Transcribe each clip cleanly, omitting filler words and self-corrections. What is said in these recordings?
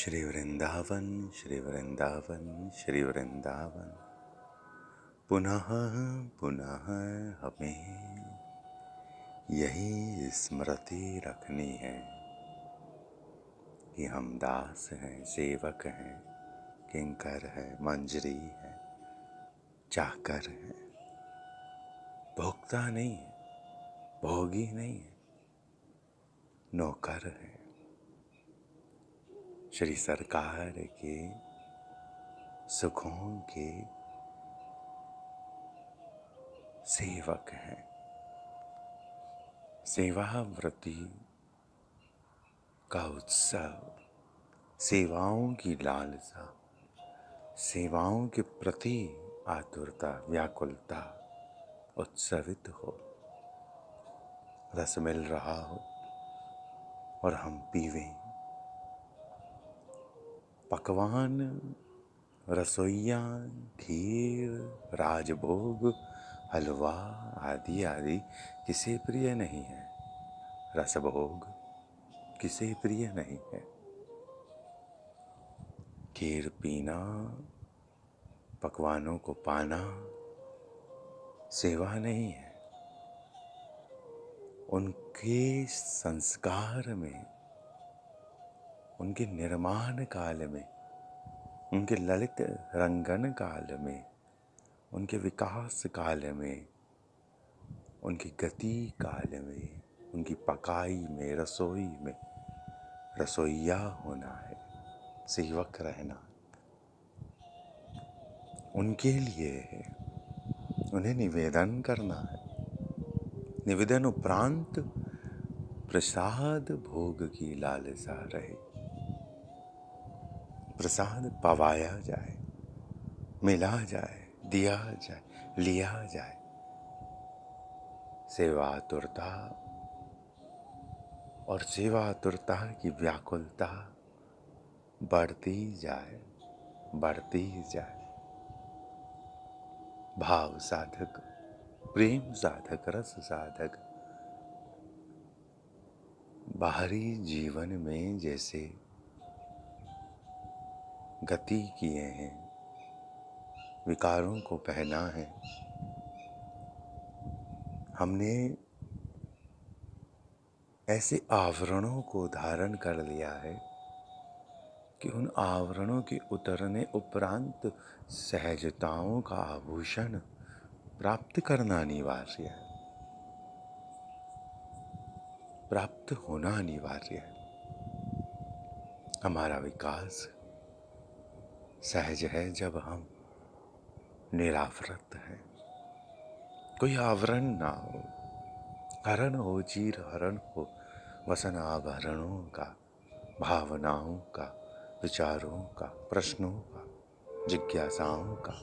श्री वृंदावन श्री वृंदावन श्री वृंदावन। पुनः पुनः हमें यही स्मृति रखनी है कि हम दास हैं, सेवक हैं, किंकर हैं, मंजरी हैं, चाकर हैं, भोक्ता नहीं है, भोगी नहीं है, नौकर हैं। श्री सरकार के सुखों के सेवक हैं। सेवाव्रती का उत्सव, सेवाओं की लालसा, सेवाओं के प्रति आतुरता, व्याकुलता उत्सवित हो, रस मिल रहा हो और हम पीवें। पकवान, रसोइयाँ, खीर, राजभोग, हलवा आदि आदि किसे प्रिय नहीं है। रसभोग किसे प्रिय नहीं है। खीर पीना, पकवानों को पाना सेवा नहीं है। उनके संस्कार में, उनके निर्माण काल में, उनके ललित रंगन काल में, उनके विकास काल में, उनकी गति काल में, उनकी पकाई में, रसोई में रसोइया होना है, सेवक रहना उनके लिए है। उन्हें निवेदन करना है। निवेदन उपरांत प्रसाद भोग की लालसा रहे। प्रसाद पवाया जाए, मिला जाए, दिया जाए, लिया जाए। सेवातुरता और सेवातुरता की व्याकुलता बढ़ती जाए, बढ़ती जाए। भाव साधक, प्रेम साधक, रस साधक बाहरी जीवन में जैसे गति किए हैं, विकारों को पहना है, हमने ऐसे आवरणों को धारण कर लिया है कि उन आवरणों के उतरने उपरांत सहजताओं का आभूषण प्राप्त करना अनिवार्य है, प्राप्त होना अनिवार्य है। हमारा विकास सहज है जब हम निरावृत हैं, कोई आवरण ना हो। हरण हो, चीर हरण हो, वसन आभरणों का, भावनाओं का, विचारों का, प्रश्नों का, जिज्ञासाओं का।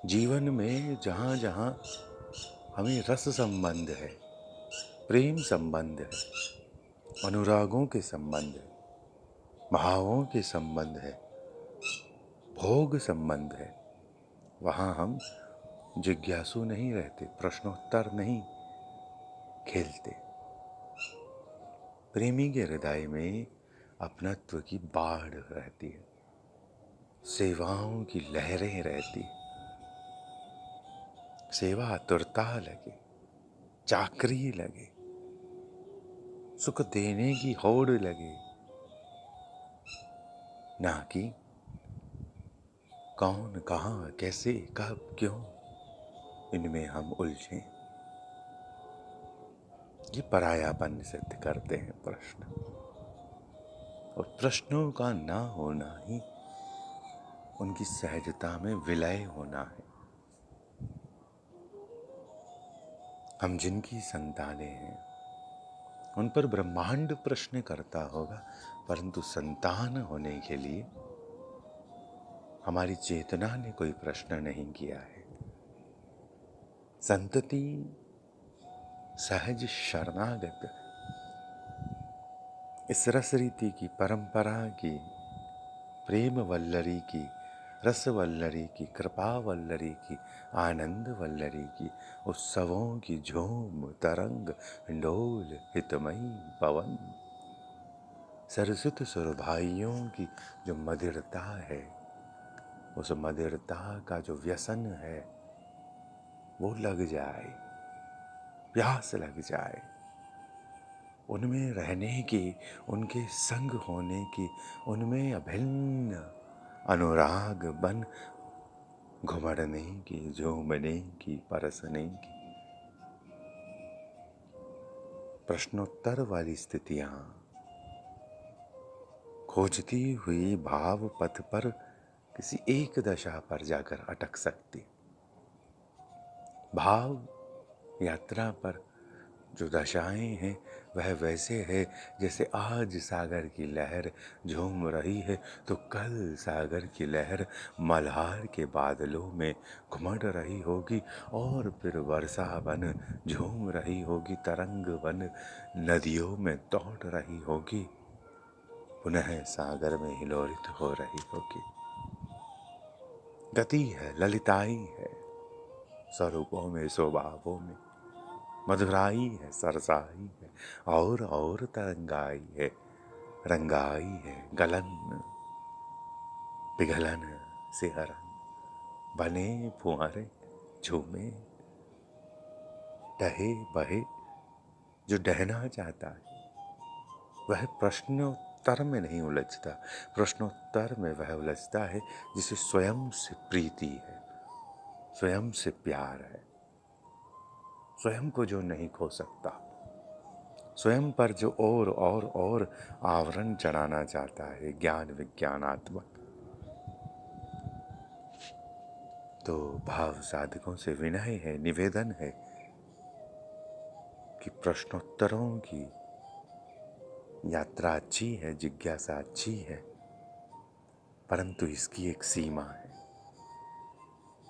जीवन में जहाँ जहाँ हमें रस संबंध है, प्रेम संबंध है, अनुरागों के संबंध है, भावों के संबंध है, भोग संबंध है, वहाँ हम जिज्ञासु नहीं रहते, प्रश्नोत्तर नहीं खेलते। प्रेमी के हृदय में अपनत्व की बाढ़ रहती है, सेवाओं की लहरें रहती है। सेवा आतुरता लगे, चाकरी लगे, सुख देने की होड़ लगे, ना कि कौन, कहाँ, कैसे, कब, क्यों इनमें हम उलझें। ये परायापन सिद्ध करते हैं प्रश्न, और प्रश्नों का ना होना ही उनकी सहजता में विलय होना है। हम जिनकी संतानें हैं उन पर ब्रह्मांड प्रश्न करता होगा, परंतु संतान होने के लिए हमारी चेतना ने कोई प्रश्न नहीं किया है। संतति सहज शरणागत इस रस रीति की, परंपरा की, प्रेम वल्लरी की, रस वल्लरी की, कृपा वल्लरी की, आनंद वल्लरी की, उत्सवों की झूम, तरंग, डोल, हितमयी पवन सरस्वत सुर भाइयों की जो मधिरता है, उस मधिरता का जो व्यसन है वो लग जाए, प्यास लग जाए, उनमें रहने की, उनके संग होने की, उनमें अभिन्न अनुराग बन घुमड़ने की, झूमने की, परसने की। प्रश्नोत्तर वाली स्थितियां खोजती हुई भाव पथ पर किसी एक दशा पर जाकर अटक सकती। भाव यात्रा पर जो दशाएं हैं वह वैसे है जैसे आज सागर की लहर झूम रही है तो कल सागर की लहर मल्हार के बादलों में घुमड़ रही होगी और फिर वर्षा बन झूम रही होगी, तरंग बन नदियों में दौड़ रही होगी, पुनः सागर में हिलोरित हो रही होगी। गति है, ललिताई है, स्वरूपों में, स्वभावों में मधुराई है, सरसाई है, और तरंगाई है, रंगाई है, गलन पिघलन सिहरन बने फुहारे झूमे डहे बहे। जो डहना चाहता है वह प्रश्नोत्तर में नहीं उलझता, प्रश्नोत्तर में वह उलझता है जिसे स्वयं से प्रीति है, स्वयं से प्यार है, स्वयं को जो नहीं खो सकता, स्वयं पर जो और आवरण चढ़ाना चाहता है, ज्ञान विज्ञानात्मक। तो भाव साधकों से विनय है, निवेदन है कि प्रश्नोत्तरों की यात्रा अच्छी है, जिज्ञासा अच्छी है, परंतु इसकी एक सीमा है।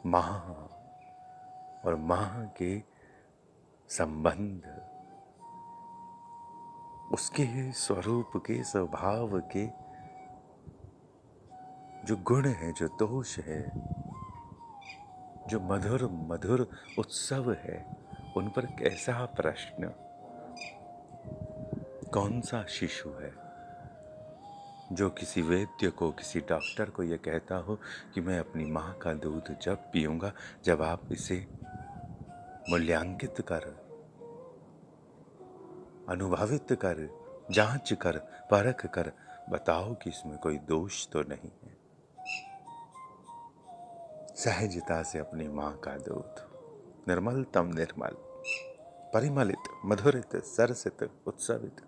माह और माह के संबंध, उसके स्वरूप के, स्वभाव के जो गुण है, जो दोष है, जो मधुर मधुर उत्सव है, उन पर कैसा प्रश्न, कौन सा शिशु है जो किसी वैद्य को, किसी डॉक्टर को यह कहता हो कि मैं अपनी माँ का दूध जब पीऊंगा जब आप इसे मूल्यांकित कर, अनुभवित कर, जांच कर, परख कर बताओ कि इसमें कोई दोष तो नहीं है। सहजता से अपनी माँ का दूध, निर्मलतम निर्मल, परिमलित, मधुरित, सरसित, उत्सवित,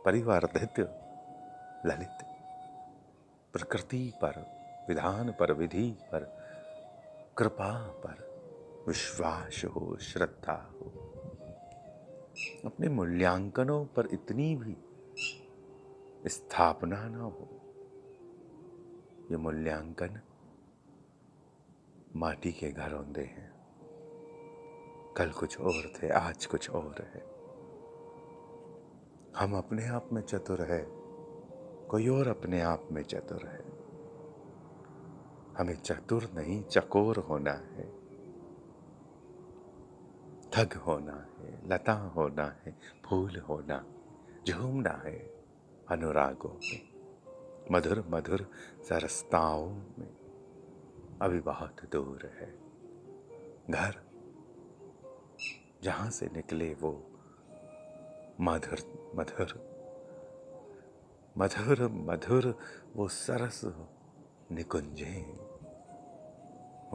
परिवर्धित, ललित, प्रकृति पर, विधान पर, विधि पर, कृपा पर विश्वास हो, श्रद्धा हो, अपने मूल्यांकनों पर इतनी भी स्थापना ना हो। ये मूल्यांकन माटी के घरौंदे हैं, कल कुछ और थे, आज कुछ और है। हम अपने आप में चतुर है, कोई और अपने आप में चतुर है। हमें चतुर नहीं, चकोर होना है, ठग होना है, लता होना है, फूल होना, झूमना है अनुरागों में, मधुर मधुर सरसताओं में। अभी बहुत दूर है घर जहां से निकले वो मधुर मधुर मधुर मधुर वो सरस निकुंजें,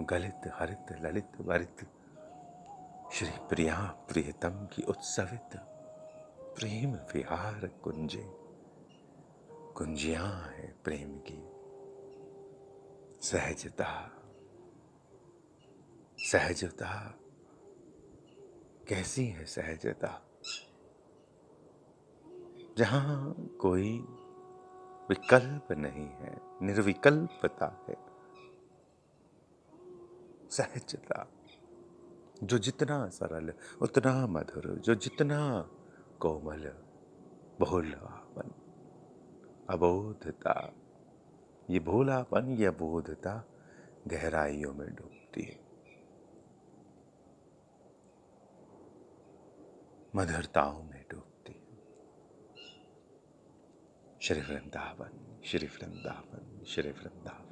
गलित हरित ललित वरित श्री प्रिया प्रियतम की उत्सवित प्रेम विहार कुंजे, कुंजियां है प्रेम की। सहजता, सहजता कैसी है सहजता, जहां कोई विकल्प नहीं है, निर्विकल्पता है। सहजता जो जितना सरल उतना मधुर, जो जितना कोमल, भोलापन, अबोधता। ये भोलापन, ये अबोधता गहराइयों में डूबती है, मधुरताओं में डूबती है, श्री वृंदावन, श्री वृंदावन, श्री वृंदावन।